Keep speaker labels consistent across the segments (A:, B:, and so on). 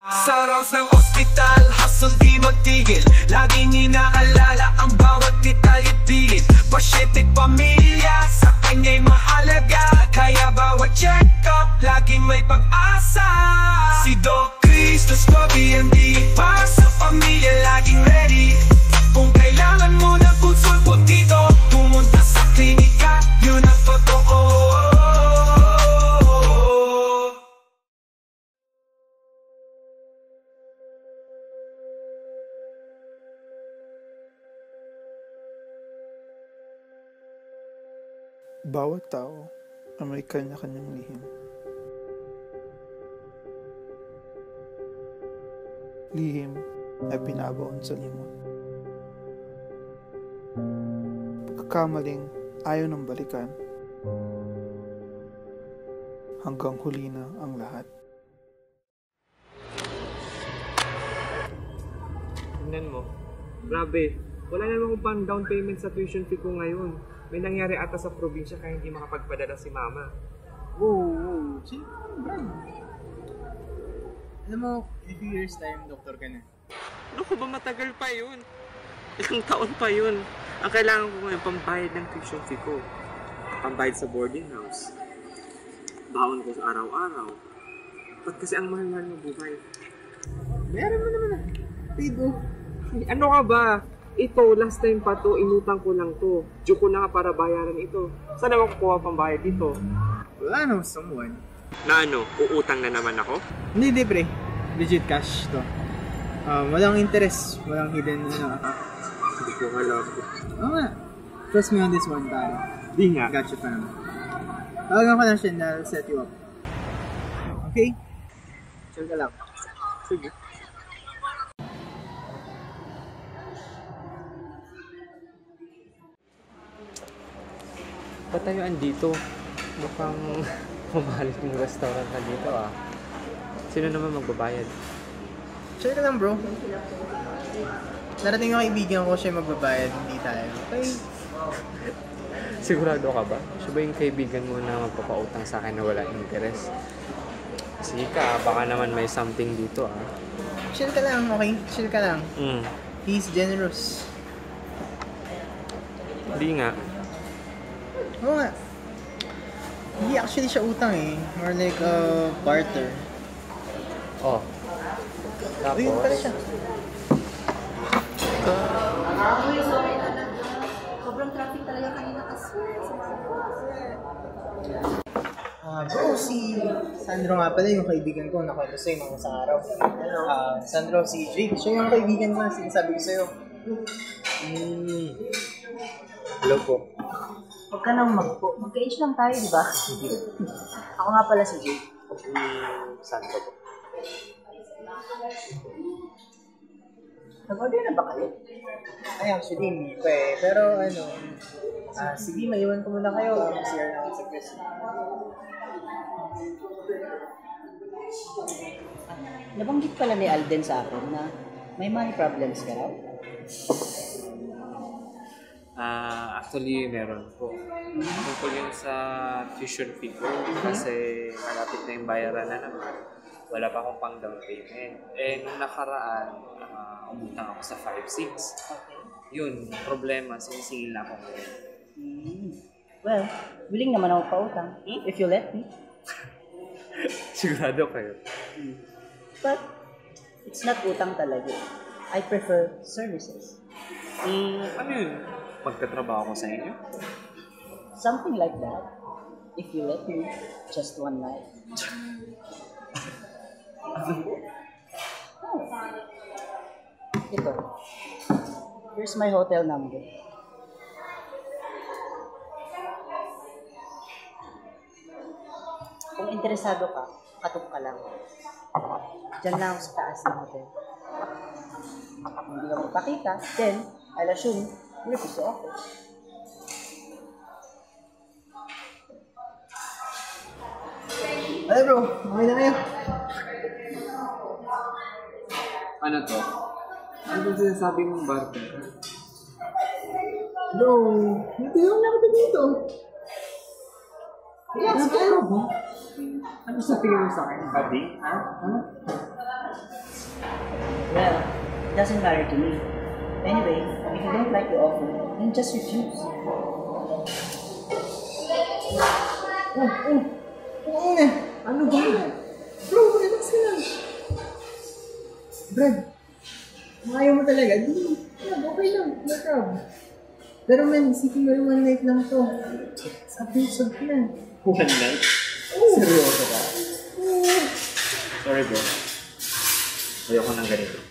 A: Sa rounds ng ospital, hustle di magtigil. Laging inaalala ang bawat detalye-tigil. Pasyente pamilya, sa kanya'y mahalaga. Kaya bawat check-up, laging may pag-asa. Si Doc Cristos Bobby ang para sa pamilya, laging ready. Kung kailangan mo ng konsulto dito, pumunta sa klinika, yun ang totoo.
B: Bawat tao ay may kanya-kanyang lihim. Lihim ay binabaon sa limot. Pagkakamaling ayaw ng balikan. Hanggang huli na ang lahat.
C: Tingnan mo. Grabe. Wala naman akong pang down payment sa tuition fee ko ngayon. May nangyari ata sa probinsya kaya hindi makapagpadala si mama.
D: Whoa. Chill. Brian. Alam mo, in a few years time, doktor ka na.
C: Ano ko ba matagal pa yun? Ilang taon pa yun. Ang kailangan ko ngayon, pambayad ng tuition fee ko. Pambayad sa boarding house. Baon ko sa araw-araw. Ba't kasi ang mahal-mahal ng buhay?
D: Bayaran mo naman na. Paid off.
C: Ano ka ba? Ito, last time pa to, inutang ko lang to. Due ko na para bayaran ito. Saan naman kukuha pambayad dito?
D: Wala no, someone.
C: Na ano, uutang na naman ako?
D: Hindi, pre. Legit cash to. Walang interest. Walang hidden
C: Hindi ko alam.
D: Oo nga. Trust me on this one, pare.
C: Di nga.
D: Gotcha pa naman. Tawagan ko lang siya na I'll set you up. Okay? Chill ka lang.
C: Sige. Ba't tayo andito? Mukhang mamahalit yung restaurant na dito ah. Sino naman magbabayad?
D: Chill ka lang, bro. Narating yung kaibigan ko siya magbabayad, hindi tayo. Okay?
C: Sigurado ka ba? Siya ba yung kaibigan mo na magpapautang sa akin na wala interest? Sige ka, baka naman may something dito ah.
D: Chill ka lang, okay? Chill ka lang. He's generous.
C: Hindi nga.
D: Oo nga. Hindi actually siya utang eh. More like barter.
C: Oh. Tapos?
D: Uy, yun pala siya.
E: Sobrang traffic talaga kanina kasi.
D: Bro, si Sandro nga pala yung kaibigan ko. Nakwento sa'yo nung sa araw. Sandro, si Jake. Siya yung kaibigan ko na sinasabi ko sa'yo.
C: Hello po.
E: Huwag ka nang magpo. Magka-age lang tayo, di ba? Ako nga pala si Jake.
C: Saan ka po?
E: Nag-order na ba kayo?
D: Ay, actually, hindi pa eh. Pero sige, maiwan ko muna kayo. CR na ako sa Chris.
E: Nabanggit pala ni Alden sa akin na may money problems ka raw.
C: Actually, meron po. Tungkol yun sa tuition fee ko kasi malapit na yung bayaran na naman. Wala pa akong pang down payment. Eh, nung nakaraan, umutang ako sa 5-6.
E: Okay.
C: Yun, problema, sinisingil na ako ngayon.
E: Well, willing naman ako pautang if you let me.
C: Sigurado kayo?
E: But, it's not utang talaga. I prefer services.
C: Ano yun? Magtatrabaho ko sa inyo?
E: Something like that. If you let me, just one night. Oh. Ito. Here's my hotel number. Kung interesado ka, katok ka lang. Diyan lang ako sa taas ng hotel. Kung hindi ka magpakita, then I'll assume you're gusto ako.
D: Hey bro, okay na kayo?
C: Ano to? Ano ba sinasabi mong barter?
D: Bro, hindi ako nakita dito.
C: Yes, ano ba? Ano sa tingin mo sa akin, buddy? Ha? Ano?
E: Well, it doesn't matter to me. Anyway, if you don't like the offer, then just refuse.
D: Ano ba? Bro, relax ka lang. Brad, ayaw mo talaga. Di, okay lang. No problem. Pero man, isipin mo yung 1 night lang to. Sabi ka na.
C: 1 night?
D: Seryoso ka?
C: Sorry bro. Ayoko nang ganito.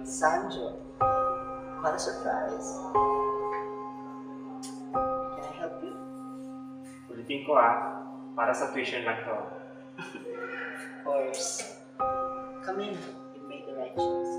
E: Sandro, what a surprise. Can I help you?
C: Ulitin ko para sa tuition lang to.
E: Of course. Come in. You made the right choice.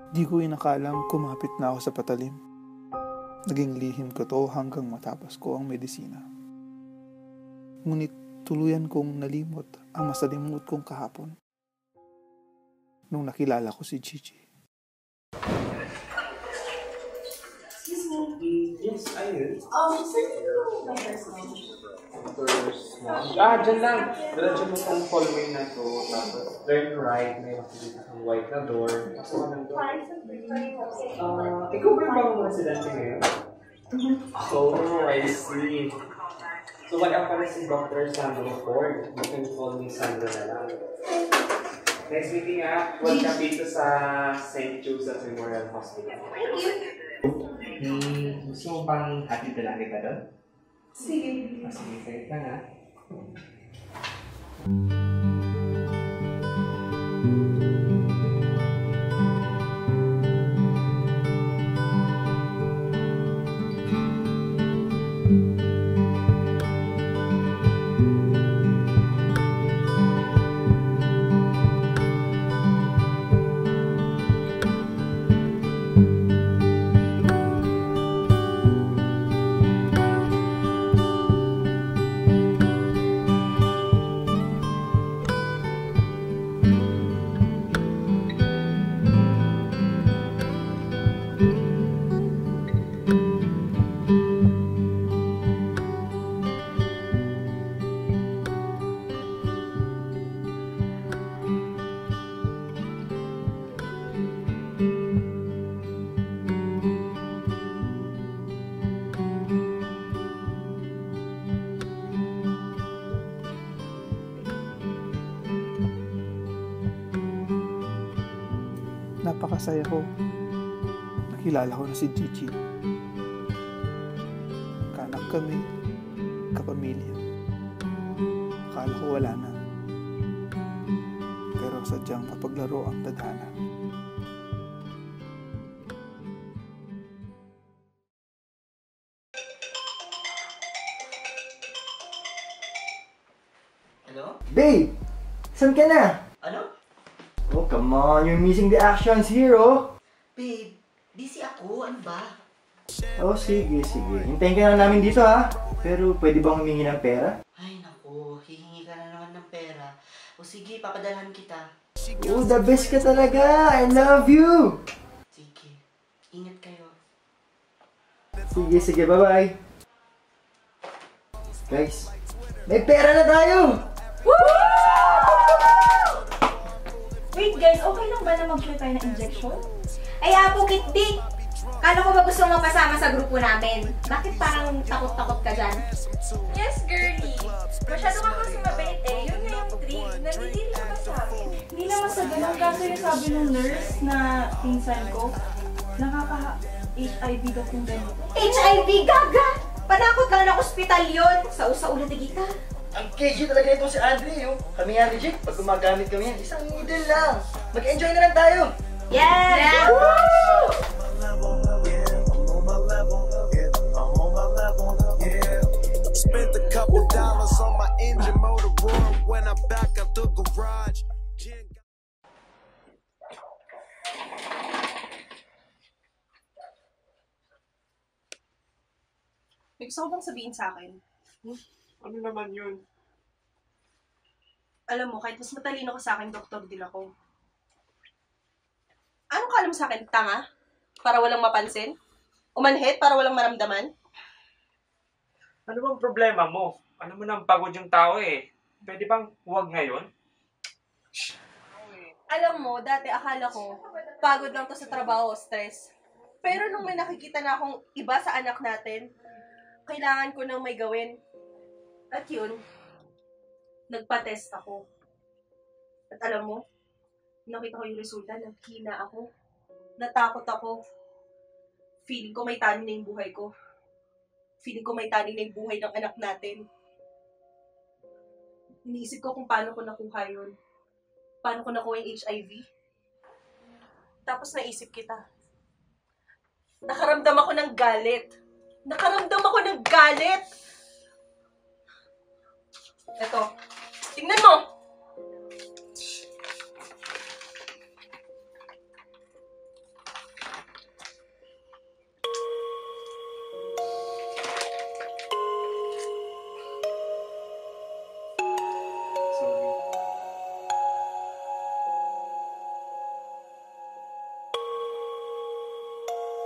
B: Di ko inakalang kumapit na ako sa patalim. Naging lihim ko to hanggang matapos ko ang medisina. Ngunit tuluyan kong nalimot ang masalimuot kong kahapon nung nakilala ko si Gigi.
C: Yes, ayun. Dyan lang. Diretso mo tong hallway na to. Tapos turn right. May makikita kang white na door. Tapos walang door. Ikaw ba yung bagong residente ngayon? Oh, I see. So, wala pala si Dr. Sandro Ford. You can call me Sandro na lang. Next meeting welcome dito sa St. Joseph's Memorial Hospital. Gusto mo pang hatid na lang kita doon? Sige. Sige, kahit lang
B: Napakasaya ko. Nakilala ko na si Gigi. Kanak kami, kapamilya. Akala ko wala na. Pero sadyang mapaglaro ang tadhana.
E: Hello?
D: Babe! Saan ka na?
E: Ano?
D: Oh, come on. You're missing the actions here, oh.
E: Babe, busy ako. Ano ba?
F: Oh, sige. Hintayin ka na namin dito, ha? Pero pwede bang humingi ng pera?
E: Ay, naku, hihingi ka na naman ng pera. O sige, papadalhan kita.
F: Oh, the best ka talaga! I love you!
E: Sige, ingat kayo.
F: Sige, bye-bye. Guys, may pera na tayo!
G: Wait guys, okay lang ba na mag-share tayo ng injection?
H: Ay, Pukit Big! Kala ko ba gusto mo mapasama sa grupo namin? Bakit parang takot-takot ka dyan?
G: Yes, girlie. Masyado ka kasi mabait eh. Yun na yung trick. Nandidiri ka ba sa akin? Hindi naman sa ganun. Kaso yung sabi ng nurse na pinsan ko, nakaka-HIV daw kung gano'n.
H: HIV, gaga! Panakot lang ng ospital yun. Sa ulo tigita.
F: Ang KG talaga itong si Andre, oh. Kami nga ni Jake, pag gumagamit kami yan, isang needle lang. Mag-enjoy na lang tayo.
H: Yes!
A: Spent a couple dollars on my engine motor room when I back out the garage.
G: May gusto ko bang sabihin sa akin?
C: Ano naman yun?
G: Alam mo, kahit mas matalino ka sa akin, doktor din ako. Anong kala mo sa akin? Tanga? Para walang mapansin? Umanhit para walang maramdaman?
C: Ano bang problema mo? Ano mo nang pagod yung tao eh. Pwede bang huwag ngayon?
G: Alam mo, dati akala ko, pagod lang to sa trabaho o stress. Pero nung may nakikita na akong iba sa anak natin, kailangan ko nang may gawin. At yun, nagpa-test ako. At alam mo, nakita ko yung resulta, naghina ako. Natakot ako. Feeling ko may tanin na yung buhay ko. Feeling ko may tanin na yung buhay ng anak natin. Iniisip ko kung paano ko nakuha yun. Paano ko nakuha yung HIV. Tapos naisip kita. Nakaramdam ako ng galit. Nakaramdam ako ng galit! Eto, tingnan mo!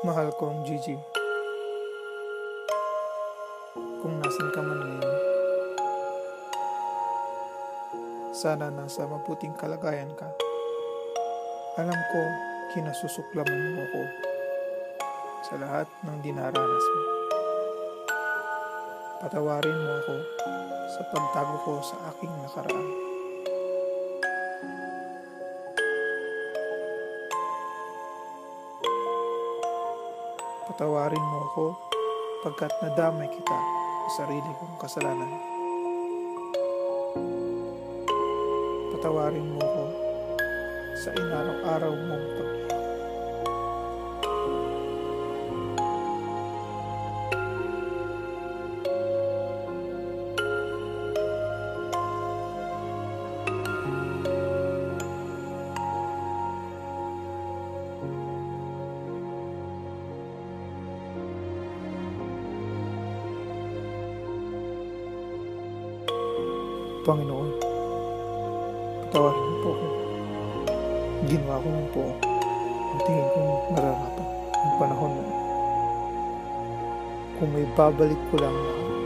B: Mahal kong Gigi. Kung nasan ka man ngayon, sana nasa mabuting kalagayan ka. Alam ko, kinasusuklaman mo ako sa lahat ng dinaranas mo. Patawarin mo ako sa pagtago ko sa aking nakaraan. Patawarin mo ako pagkat nadamay kita sa sarili kong kasalanan. Patawarin mo ako sa inaraw-araw mong pag-iyak. Panginoon, patawarin mo po ako. Ginawa ko lang po ang tingin kong nararapat ng panahon na. Kung may babalik ko lang lahat,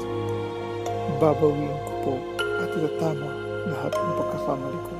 B: babawiin ko po at itatama lahat ng pagkakamali ko.